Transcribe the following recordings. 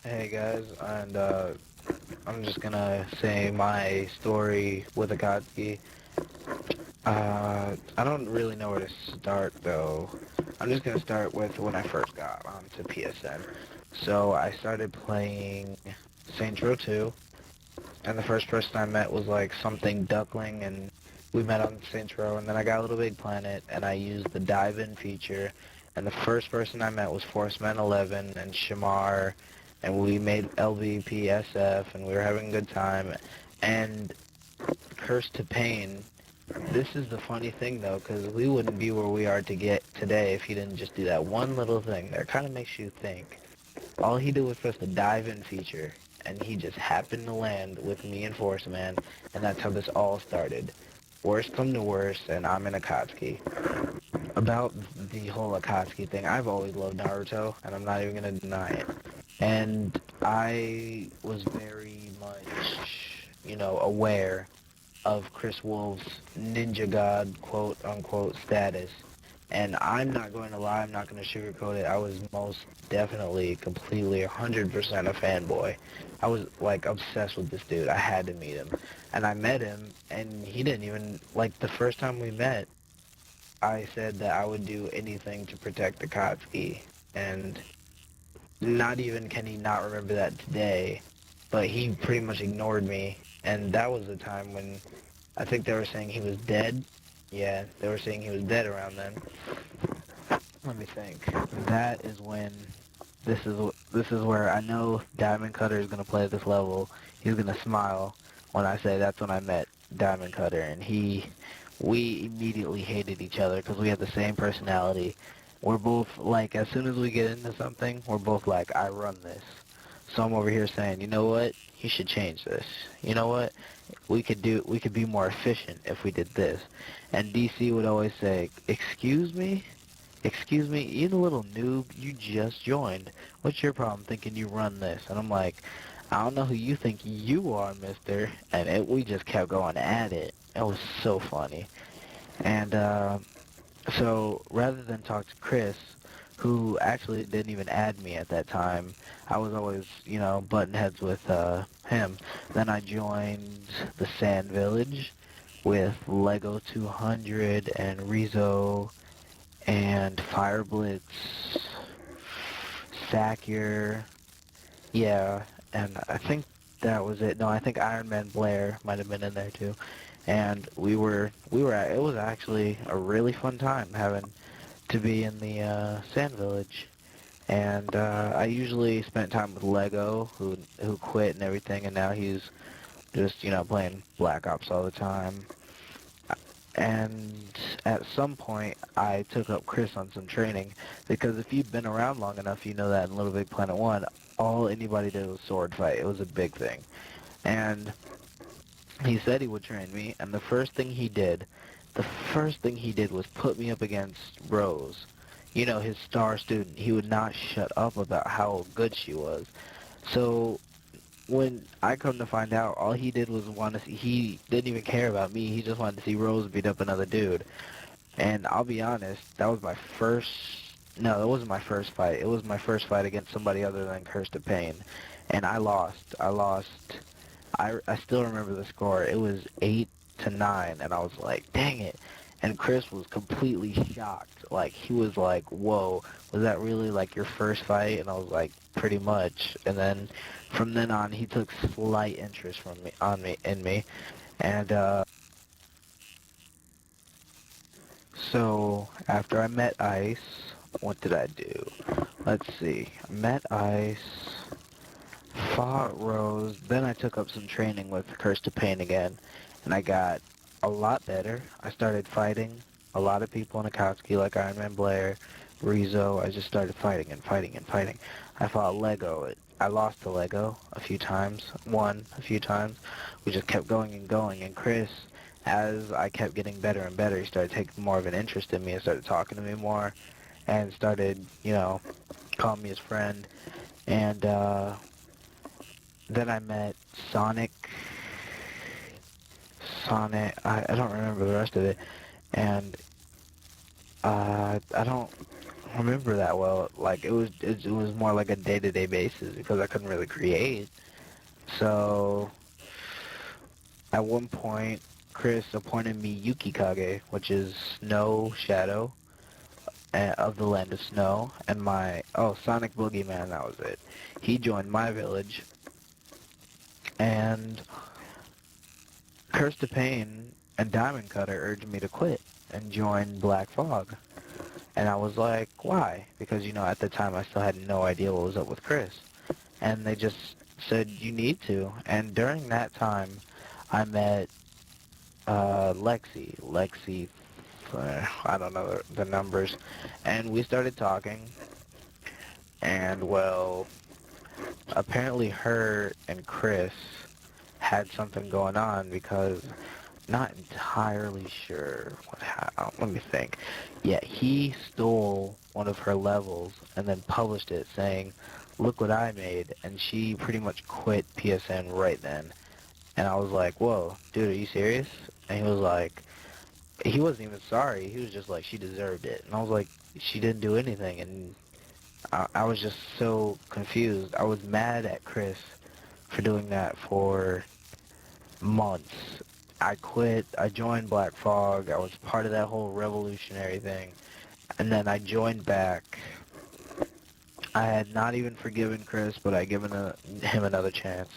Hey guys, and I'm just gonna say my story with Akatsuki. I don't really know where to start though. I'm just gonna start with when I first got onto PSN. So I started playing Saints Row 2, and the first person I met was like something Duckling, and we met on Saints Row, and then I got LittleBigPlanet, and I used the dive-in feature, and the first person I met was Forceman 11 and Shamar, and we made LVPSF, and we were having a good time, and Curse to Pain. This is the funny thing though, because we wouldn't be where we are to get today if he didn't just do that one little thing that kind of makes you think. All he did was press the dive-in feature, and he just happened to land with me and Force Man, and that's how this all started. Worst come to worst, and I'm in Akatsuki. About the whole Akatsuki thing, I've always loved Naruto, and I'm not even going to deny it. And I was very much, aware of Chris Wolf's Ninja God, quote-unquote, status. And I'm not going to lie, I'm not going to sugarcoat it. I was most definitely, completely, 100% a fanboy. I was, like, obsessed with this dude. I had to meet him. And I met him, and he didn't even, like, the first time we met, I said that I would do anything to protect Akatsuki. And not even can he not remember that today, but he pretty much ignored me. And that was the time when I think they were saying he was dead. Yeah, they were saying he was dead around then. Let me think. That is when this is where I know Diamond Cutter is gonna play this level. He's gonna smile when I say that's when I met Diamond Cutter, and we immediately hated each other because we had the same personality. We're both like, as soon as we get into something, we're both like, I run this. So I'm over here saying, you know what? You should change this. You know what? We could be more efficient if we did this. And DC would always say, excuse me? Excuse me, you the little noob, you just joined. What's your problem thinking you run this? And I'm like, I don't know who you think you are, mister. And we just kept going at it. It was so funny. And so rather than talk to Chris, who actually didn't even add me at that time, I was always, button heads with him. Then I joined the Sand Village with Lego 200 and Rizzo and Fire Blitz, Sakier, yeah, and I think that was it. No, I think Iron Man Blair might have been in there too. And it was actually a really fun time having to be in the Sand Village. And I usually spent time with Lego, who quit and everything, and now he's just, playing Black Ops all the time. And at some point, I took up Chris on some training, because if you've been around long enough, you know that in Little Big Planet 1, all anybody did was sword fight. It was a big thing. And he said he would train me, and the first thing he did was put me up against Rose, his star student. He would not shut up about how good she was. So when I come to find out, all he did was want to see, he didn't even care about me. He just wanted to see Rose beat up another dude. And I'll be honest, that was my first, no, that wasn't my first fight. It was my first fight against somebody other than Curse to Pain. And I lost. I still remember the score. It was 8-9, and I was like, dang it. And Chris was completely shocked. Like, he was like, whoa, was that really like your first fight? And I was like, pretty much. And then from then on, he took slight interest in me. And so after I met Ice, what did I do? Let's see. I met Ice, fought Rose, then I took up some training with Curse to Pain again, and I got a lot better. I started fighting a lot of people in Akatsuki, like Iron Man Blair, Rizzo. I just started fighting and fighting and fighting. I fought Lego. I lost to Lego a few times, won a few times. We just kept going and going, and Chris, as I kept getting better and better, he started taking more of an interest in me and started talking to me more, and started, calling me his friend. And then I met Sonic. I don't remember the rest of it. And I don't, remember that well. Like it was more like a day-to-day basis because I couldn't really create. So at one point, Chris appointed me Yukikage, which is snow shadow of the land of snow, and Sonic Boogeyman, that was it. He joined my village, and Curse to Pain and Diamond Cutter urged me to quit and join Black Fog. And I was like, why? Because, at the time I still had no idea what was up with Chris. And they just said, you need to. And during that time, I met Lexi, I don't know the numbers, and we started talking, and well, apparently her and Chris had something going on because not entirely sure let me think. Yeah, he stole one of her levels and then published it saying, look what I made, and she pretty much quit PSN right then. And I was like, whoa, dude, are you serious? And he wasn't even sorry. He was just like, she deserved it. And I was like, she didn't do anything. And I was just so confused. I was mad at Chris for doing that for months. I quit. I joined Black Fog. I was part of that whole revolutionary thing. And then I joined back. I had not even forgiven Chris, but I given him another chance.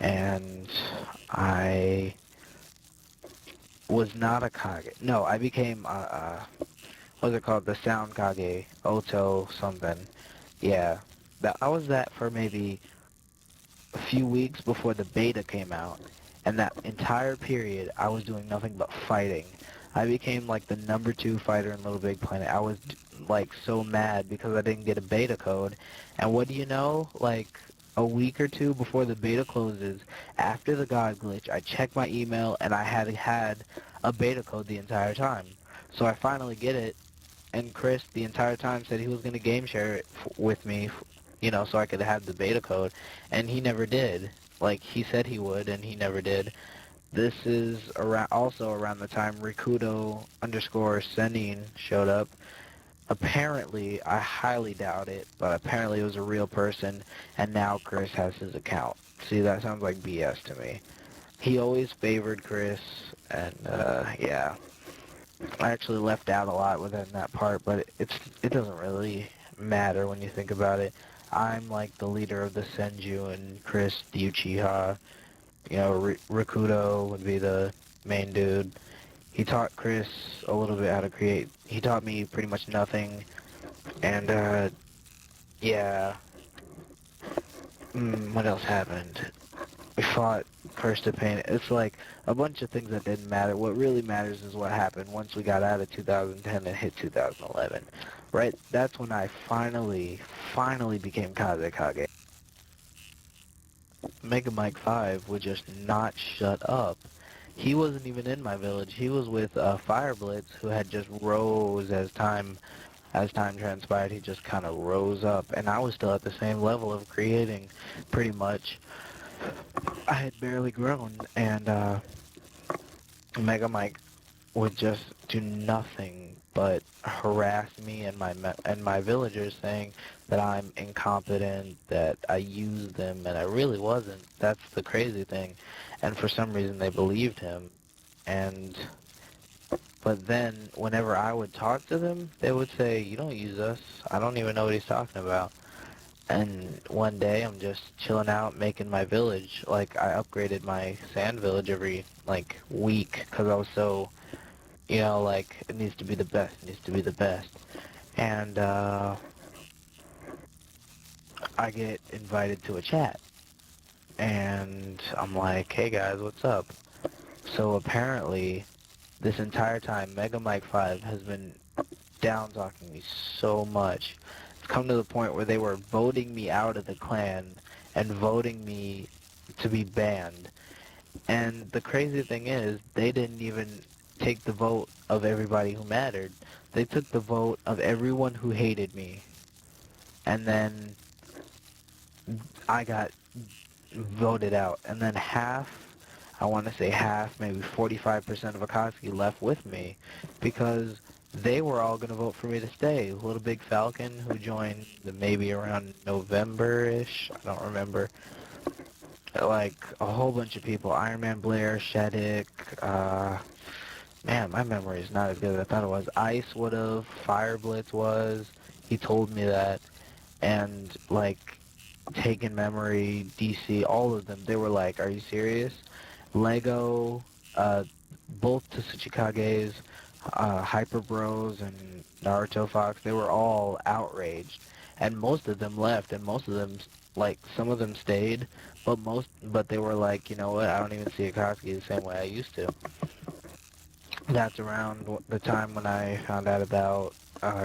And I was not a Kage. No, I became, what's it called? The Sound Kage. Oto something. Yeah. I was that for maybe a few weeks before the beta came out, and that entire period I was doing nothing but fighting. I became like the number 2 fighter in LittleBigPlanet. I was like so mad because I didn't get a beta code, and what do you know? Like a week or two before the beta closes, after the God glitch, I checked my email and I had a beta code the entire time. So I finally get it, and Chris the entire time said he was going to game share it with me, so I could have the beta code, and he never did. Like, he said he would, and he never did. This is also around the time Rikudo underscore Senin showed up. Apparently, I highly doubt it, but apparently it was a real person, and now Chris has his account. See, that sounds like BS to me. He always favored Chris, and, yeah. I actually left out a lot within that part, but it doesn't really matter when you think about it. I'm like the leader of the Senju, and Chris the Uchiha. Rikudo would be the main dude. He taught Chris a little bit how to create. He taught me pretty much nothing, and yeah. What else happened? We fought Curse to Pain. It's like a bunch of things that didn't matter. What really matters is what happened once we got out of 2010 and hit 2011. Right? That's when I finally became Kazekage. Mega Mike 5 would just not shut up. He wasn't even in my village. He was with Fire Blitz, who had just rose as time transpired. He just kind of rose up, and I was still at the same level of creating, pretty much. I had barely grown, and Mega Mike would just do nothing but harass me and my villagers, saying that I'm incompetent, that I used them, and I really wasn't. That's the crazy thing. And for some reason they believed him. And but then whenever I would talk to them, they would say, "You don't use us. I don't even know what he's talking about." And one day I'm just chilling out making my village. Like, I upgraded my sand village every like week because I was so, like, it needs to be the best, it needs to be the best. And I get invited to a chat, and I'm like, hey guys, what's up? So apparently this entire time Mega Mike 5 has been down talking me so much. It's come to the point where they were voting me out of the clan and voting me to be banned. And the crazy thing is, they didn't even take the vote of everybody who mattered. They took the vote of everyone who hated me. And then I got voted out. And then I want to say half, maybe 45% of Akatsuki left with me because they were all going to vote for me to stay. Little Big Falcon, who joined maybe around November-ish, I don't remember. Like, a whole bunch of people. Iron Man Blair, Sheddick, man, my memory is not as good as I thought it was. Ice would have, Fire Blitz was, he told me that, and, like, Taken Memory, DC, all of them, they were like, are you serious? Lego, both Tsuchikages, Hyper Bros, and Naruto Fox, they were all outraged. And most of them left, and most of them, like, some of them stayed, but they were like, you know what, I don't even see Akatsuki the same way I used to. That's around the time when I found out about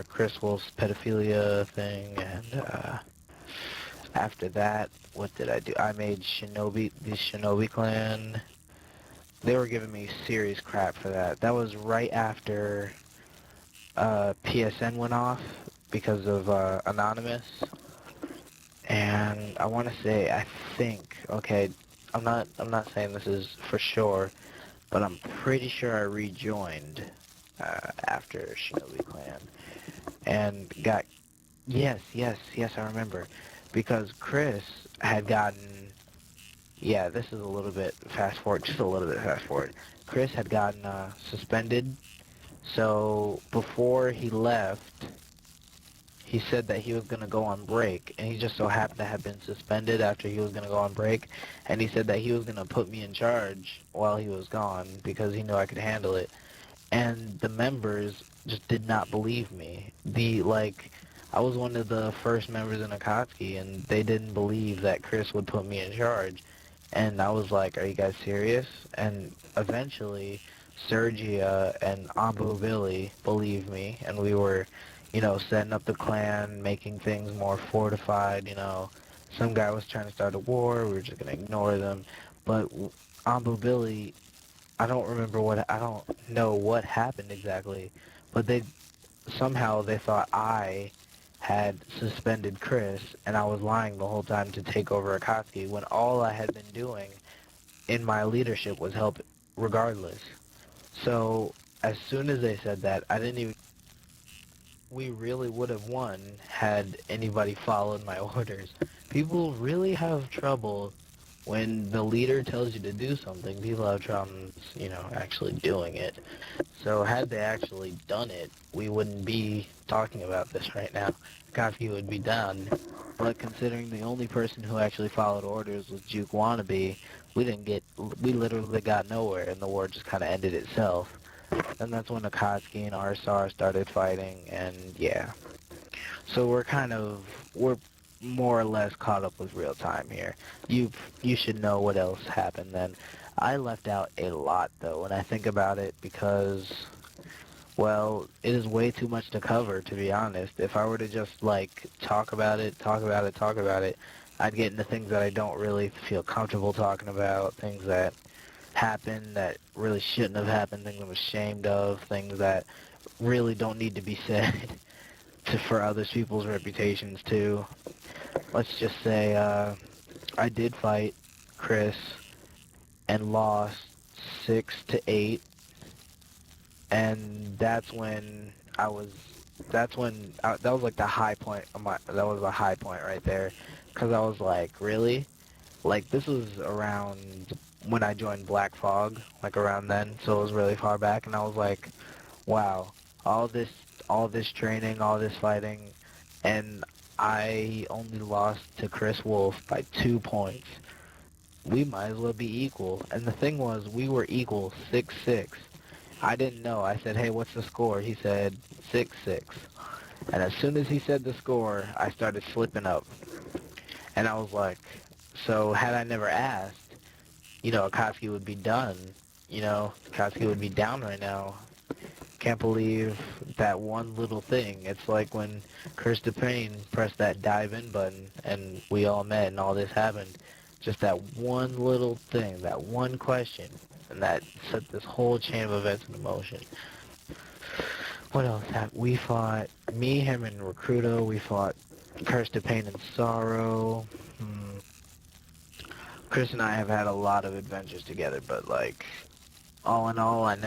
Chris Wolf's pedophilia thing, and after that, what did I do? I made the Shinobi clan. They were giving me serious crap for that. That was right after PSN went off because of Anonymous. And I want to say, I think, okay, I'm not saying this is for sure, but I'm pretty sure I rejoined after Shinobi Clan and got, yes, I remember, because Chris had gotten, yeah, this is a little bit fast forward, just a little bit fast forward. Chris had gotten suspended, so before he left, he said that he was going to go on break, and he just so happened to have been suspended after he was going to go on break, and he said that he was going to put me in charge while he was gone because he knew I could handle it. And the members just did not believe me. I was one of the first members in Akatsuki, and they didn't believe that Chris would put me in charge. And I was like, are you guys serious? And eventually, Sergia and Abu Billy believed me, and we were, setting up the clan, making things more fortified. Some guy was trying to start a war, we were just going to ignore them. But Abu Billy, I don't know what happened exactly, but somehow they thought I had suspended Chris, and I was lying the whole time to take over Akatsuki, when all I had been doing in my leadership was help regardless. So, as soon as they said that, I didn't even, we really would have won had anybody followed my orders. People really have trouble when the leader tells you to do something. People have troubles, actually doing it. So had they actually done it, we wouldn't be talking about this right now. Coffee would be done. But considering the only person who actually followed orders was Juke Wannabe, we literally got nowhere, and the war just kind of ended itself. And that's when Akatsuki and Arsar started fighting, and yeah. So we're more or less caught up with real time here. You should know what else happened then. I left out a lot though when I think about it because, well, it is way too much to cover, to be honest. If I were to just talk about it, I'd get into things that I don't really feel comfortable talking about, things that happened that really shouldn't have happened, things I'm ashamed of, things that really don't need to be said for other people's reputations too. Let's just say I did fight Chris and lost 6-8, and that was like the high point of that was a high point right there, because I was like, really? Like, this was around when I joined Black Fog, like around then, so it was really far back, and I was like, wow, all this, all this training, all this fighting, and I only lost to Chris Wolf by 2 points. We might as well be equal. And the thing was, we were equal, 6-6. I didn't know. I said, hey, what's the score? He said, 6-6. And as soon as he said the score, I started slipping up. And I was like, so had I never asked, Akatsuki would be done. Akatsuki would be down right now. Can't believe that one little thing. It's like when Curse to Pain pressed that dive in button and we all met and all this happened. Just that one little thing, that one question, and that set this whole chain of events in motion. What else happened? We fought, me, him, and Recruito. We fought Curse to Pain and Sorrow. Chris and I have had a lot of adventures together, but all in all, I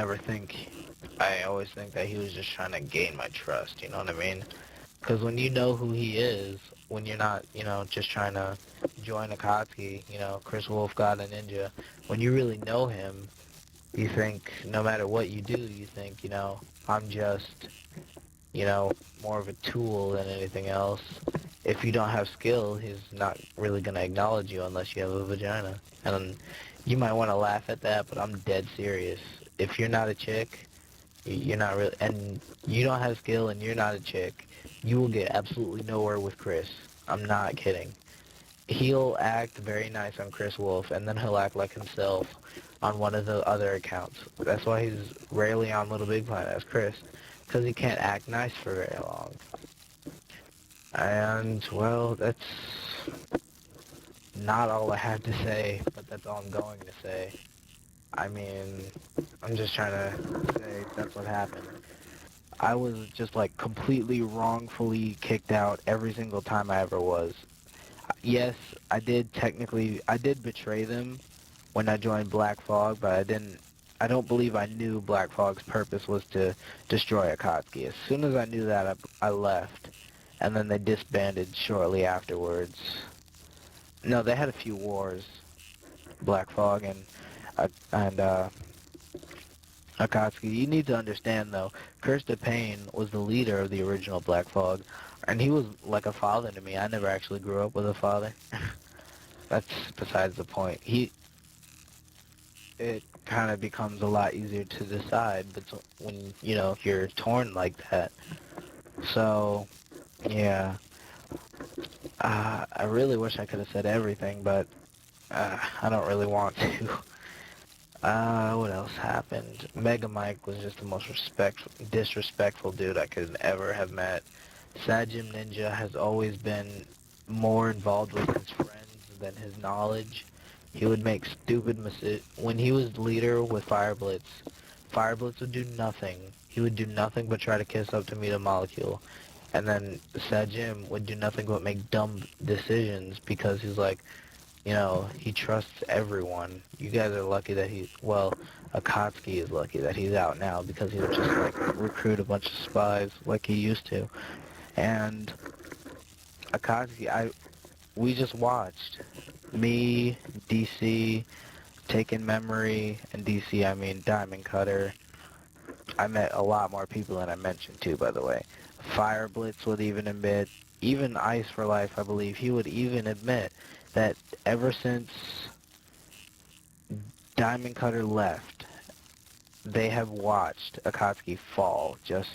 always think that he was just trying to gain my trust, you know what I mean? Because when you know who he is, when you're not, just trying to join Akatsuki, Chris Wolf God and Ninja, when you really know him, you think no matter what you do, you think, I'm just, more of a tool than anything else. If you don't have skill, he's not really going to acknowledge you unless you have a vagina. And you might want to laugh at that, but I'm dead serious. If you're not a chick, you're not really, and you don't have skill and you're not a chick, you will get absolutely nowhere with Chris. I'm not kidding. He'll act very nice on Chris Wolf, and then he'll act like himself on one of the other accounts. That's why he's rarely on LittleBigPlanet as Chris, because he can't act nice for very long. And, well, that's not all I have to say, but that's all I'm going to say. I mean, I'm just trying to say that's what happened. I was just like completely wrongfully kicked out every single time I ever was. Yes, I did betray them when I joined Black Fog, but I don't believe I knew Black Fog's purpose was to destroy Akatsuki. As soon as I knew that, I left, and then they disbanded shortly afterwards. No, they had a few wars, Black Fog and Akatsuki. You need to understand, though, Curse the Pain was the leader of the original Black Fog, and he was like a father to me. I never actually grew up with a father. That's besides the point. It kind of becomes a lot easier to decide when, you're torn like that. So, yeah. I really wish I could have said everything, but I don't really want to. What else happened? Mega Mike was just the most disrespectful dude I could ever have met. Sajim Ninja has always been more involved with his friends than his knowledge. He would make stupid mistakes. When he was leader with Fire Blitz would do nothing. He would do nothing but try to kiss up to meet a molecule. And then Sajim would do nothing but make dumb decisions because he's like, he trusts everyone. You guys are lucky that Akatsuki is lucky that he's out now because he would just, recruit a bunch of spies like he used to. And Akatsuki, we just watched. Me, DC, Taken Memory, and DC, I mean Diamond Cutter. I met a lot more people than I mentioned too, by the way. Fire Blitz would even admit, even Ice for Life, I believe, he would even admit that ever since Diamond Cutter left, they have watched Akatsuki fall, just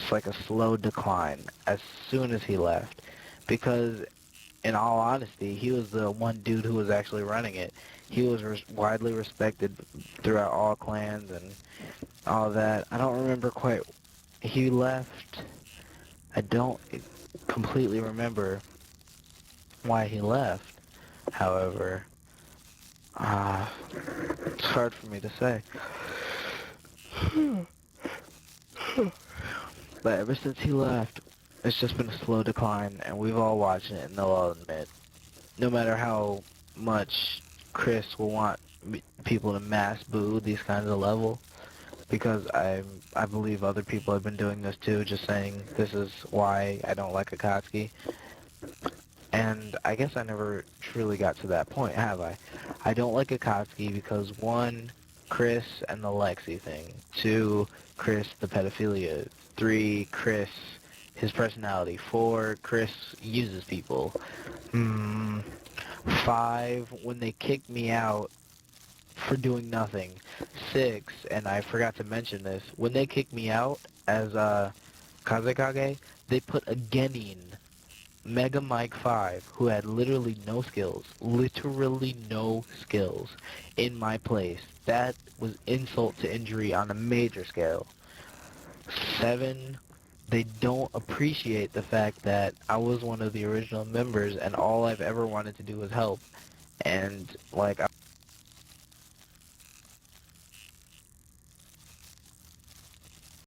like a slow decline as soon as he left. Because, in all honesty, he was the one dude who was actually running it. He was widely respected throughout all clans and all that. I don't remember quite. He left. I don't completely remember why he left. However, it's hard for me to say. But ever since he left, it's just been a slow decline, and we've all watched it, and they'll all admit, no matter how much Chris will want people to mass boo these kinds of levels, because I believe other people have been doing this too, just saying this is why I don't like Akatsuki. And I guess I never truly got to that point, have I? I don't like Akatsuki because, one, Chris and the Lexi thing. Two, Chris, the pedophilia. Three, Chris, his personality. Four, Chris uses people. Five, when they kicked me out for doing nothing. Six, and I forgot to mention this, when they kicked me out as Kazekage, they put a Genin, Mega Mike 5, who had literally no skills, in my place. That was insult to injury on a major scale. 7, they don't appreciate the fact that I was one of the original members and all I've ever wanted to do was help. And,